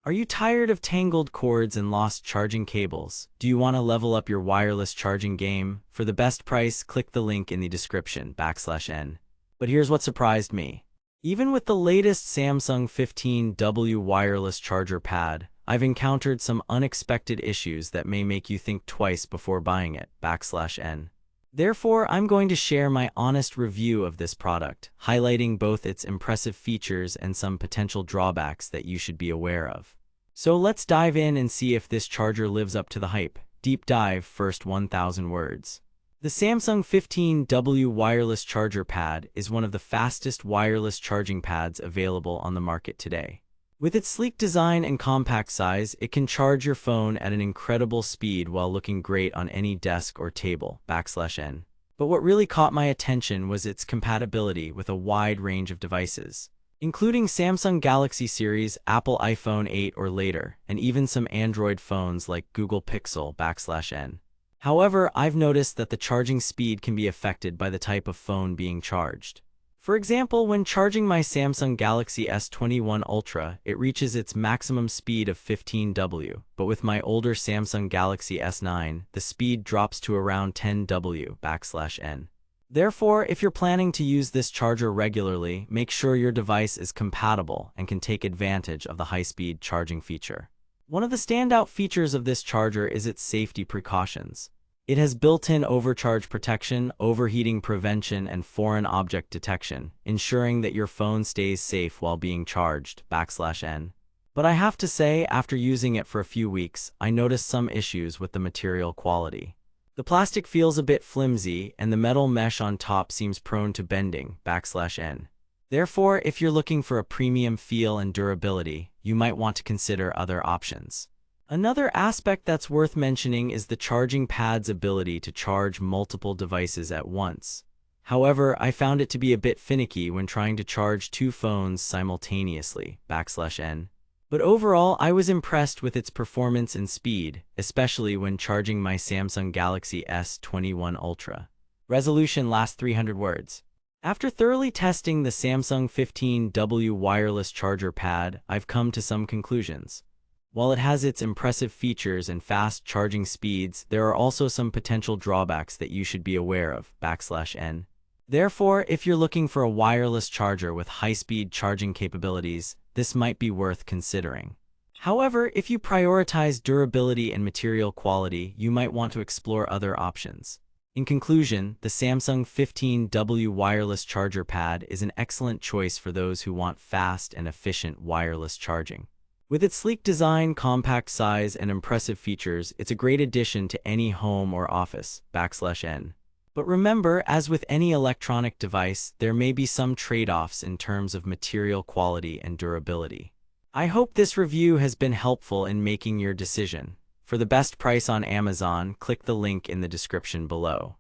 Are you tired of tangled cords and lost charging cables? Do you want to level up your wireless charging game? For the best price, click the link in the description /N. But here's what surprised me. Even with the latest Samsung 15W wireless charger pad, I've encountered some unexpected issues that may make you think twice before buying it /N. Therefore, I'm going to share my honest review of this product, highlighting both its impressive features and some potential drawbacks that you should be aware of. So let's dive in and see if this charger lives up to the hype. Deep dive first 1000 words. The Samsung 15W wireless charger pad is one of the fastest wireless charging pads available on the market today. With its sleek design and compact size, it can charge your phone at an incredible speed while looking great on any desk or table /N. But what really caught my attention was its compatibility with a wide range of devices, including Samsung Galaxy series, Apple iPhone 8 or later, and even some Android phones like Google Pixel /N. However, I've noticed that the charging speed can be affected by the type of phone being charged. For example, when charging my Samsung Galaxy S21 Ultra, it reaches its maximum speed of 15W, but with my older Samsung Galaxy S9, the speed drops to around 10W /N. Therefore, if you're planning to use this charger regularly, make sure your device is compatible and can take advantage of the high-speed charging feature. One of the standout features of this charger is its safety precautions. It has built-in overcharge protection, overheating prevention, and foreign object detection, ensuring that your phone stays safe while being charged /N. But I have to say, after using it for a few weeks, I noticed some issues with the material quality. The plastic feels a bit flimsy, and the metal mesh on top seems prone to bending /N. Therefore, if you're looking for a premium feel and durability, you might want to consider other options. Another aspect that's worth mentioning is the charging pad's ability to charge multiple devices at once. However, I found it to be a bit finicky when trying to charge two phones simultaneously /N. But overall, I was impressed with its performance and speed, especially when charging my Samsung Galaxy S21 Ultra. Resolution last 300 words. After thoroughly testing the Samsung 15W wireless charger pad, I've come to some conclusions. While it has its impressive features and fast charging speeds, there are also some potential drawbacks that you should be aware of /N. Therefore, if you're looking for a wireless charger with high-speed charging capabilities, this might be worth considering. However, if you prioritize durability and material quality, you might want to explore other options. In conclusion, the Samsung 15W wireless charger pad is an excellent choice for those who want fast and efficient wireless charging. With its sleek design, compact size, and impressive features, it's a great addition to any home or office /N. But remember, as with any electronic device, there may be some trade-offs in terms of material quality and durability. I hope this review has been helpful in making your decision. For the best price on Amazon, click the link in the description below.